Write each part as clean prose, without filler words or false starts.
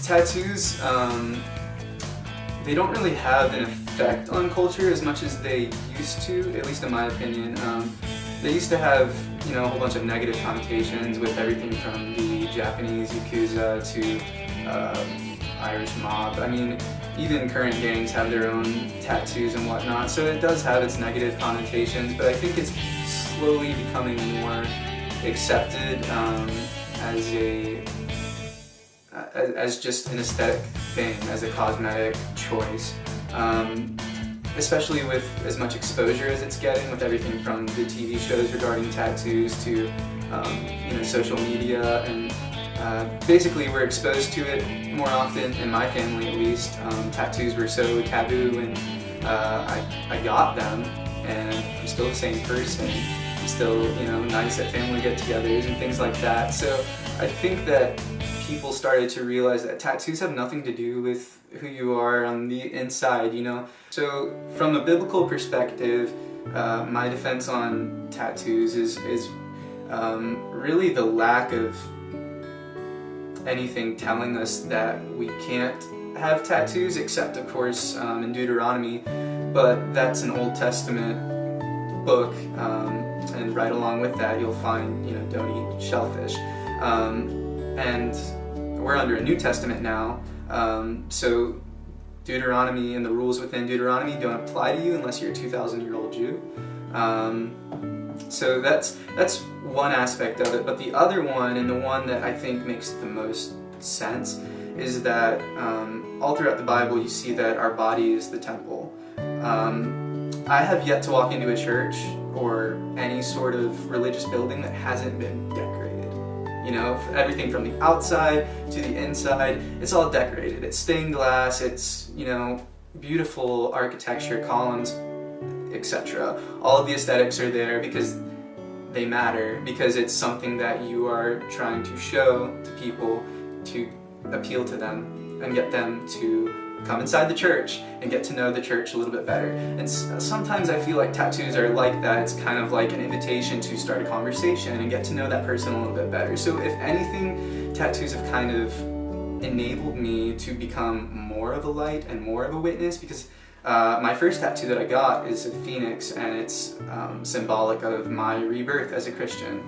tattoos, they don't really have an effect on culture as much as they used to, at least in my opinion. They used to have, you know, a whole bunch of negative connotations with everything from the Japanese Yakuza to Irish mob. I mean, even current gangs have their own tattoos and whatnot, so it does have its negative connotations, but I think it's slowly becoming more accepted as just an aesthetic thing, as a cosmetic choice. Especially with as much exposure as it's getting, with everything from the TV shows regarding tattoos to you know, social media, and basically we're exposed to it more often, in my family at least. Tattoos were so taboo, and I got them, and I'm still the same person. I'm still, you know, nice at family get-togethers and things like that. So I think that people started to realize that tattoos have nothing to do with who you are on the inside, you know. So from a biblical perspective, my defense on tattoos is really the lack of anything telling us that we can't have tattoos, except of course in Deuteronomy, but that's an Old Testament book, and right along with that you'll find, you know, don't eat shellfish. And we're under a New Testament now, so Deuteronomy and the rules within Deuteronomy don't apply to you unless you're a 2,000-year-old Jew. So that's one aspect of it, but the other one, and the one that I think makes the most sense, is that all throughout the Bible you see that our body is the temple. I have yet to walk into a church or any sort of religious building that hasn't been decorated. You know, everything from the outside to the inside, it's all decorated. It's stained glass, it's, you know, beautiful architecture, columns, etc. All of the aesthetics are there because they matter, because it's something that you are trying to show to people to appeal to them and get them to come inside the church and get to know the church a little bit better. And sometimes I feel like tattoos are like that. It's kind of like an invitation to start a conversation and get to know that person a little bit better. So if anything, tattoos have kind of enabled me to become more of a light and more of a witness, because my first tattoo that I got is a phoenix, and it's symbolic of my rebirth as a Christian.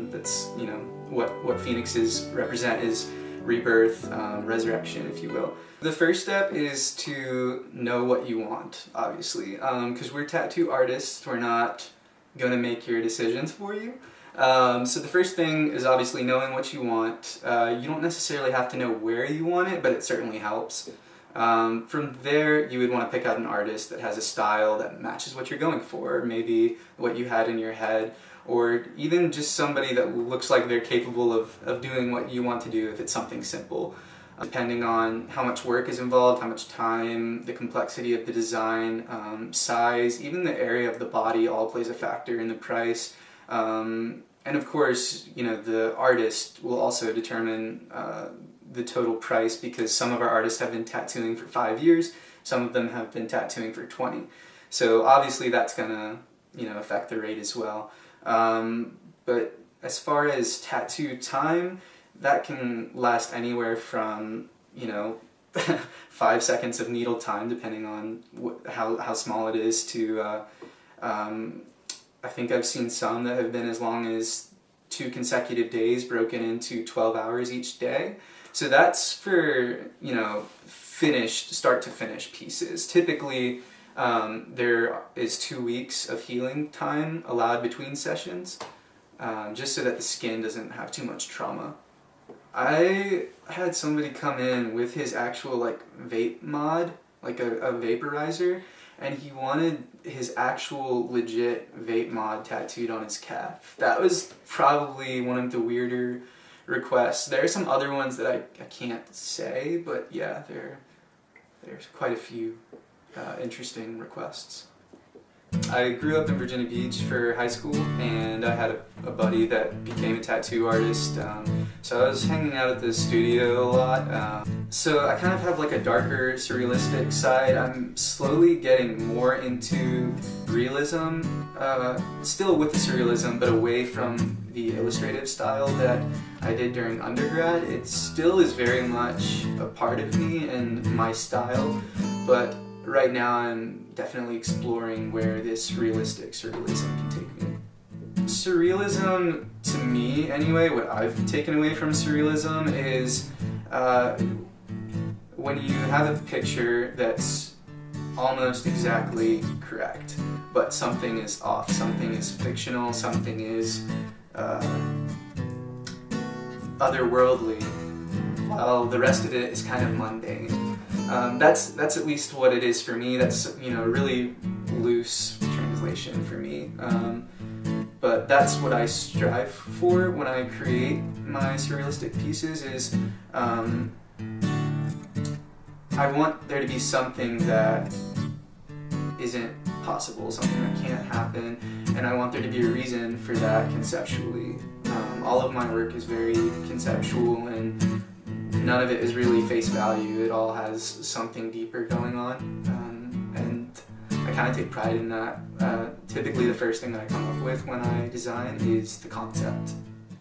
That's, you know, what phoenixes represent is rebirth, resurrection, if you will. The first step is to know what you want, obviously, because we're tattoo artists. We're not going to make your decisions for you. So the first thing is obviously knowing what you want. You don't necessarily have to know where you want it, but it certainly helps. From there, you would want to pick out an artist that has a style that matches what you're going for, maybe what you had in your head, or even just somebody that looks like they're capable of doing what you want to do if it's something simple. Depending on how much work is involved, how much time, the complexity of the design, size, even the area of the body all plays a factor in the price. And of course, you know, the artist will also determine the total price, because some of our artists have been tattooing for 5 years, some of them have been tattooing for 20. So obviously that's gonna, you know, affect the rate as well. But as far as tattoo time, that can last anywhere from, you know, 5 seconds of needle time, depending on how small it is, to I think I've seen some that have been as long as 2 consecutive days broken into 12 hours each day. So that's for, you know, finished, start to finish pieces. Typically, there is 2 weeks of healing time allowed between sessions, just so that the skin doesn't have too much trauma. I had somebody come in with his actual, like, vape mod, like a vaporizer, and he wanted his actual legit vape mod tattooed on his calf. That was probably one of the weirder requests. There are some other ones that I can't say, but yeah, there's quite a few interesting requests. I grew up in Virginia Beach for high school, and I had a buddy that became a tattoo artist, so I was hanging out at the studio a lot. So I kind of have like a darker, surrealistic side. I'm slowly getting more into realism, still with the surrealism, but away from the illustrative style that I did during undergrad. It still is very much a part of me and my style, but right now I'm definitely exploring where this realistic surrealism can take me. Surrealism, to me anyway, what I've taken away from surrealism is when you have a picture that's almost exactly correct, but something is off, something is fictional, something is otherworldly, while the rest of it is kind of mundane. That's at least what it is for me. That's, you know, a really loose translation for me. But that's what I strive for when I create my surrealistic pieces is I want there to be something that isn't possible, something that can't happen, and I want there to be a reason for that conceptually. All of my work is very conceptual, and none of it is really face value. It all has something deeper going on, and I kind of take pride in that. Typically the first thing that I come up with when I design is the concept.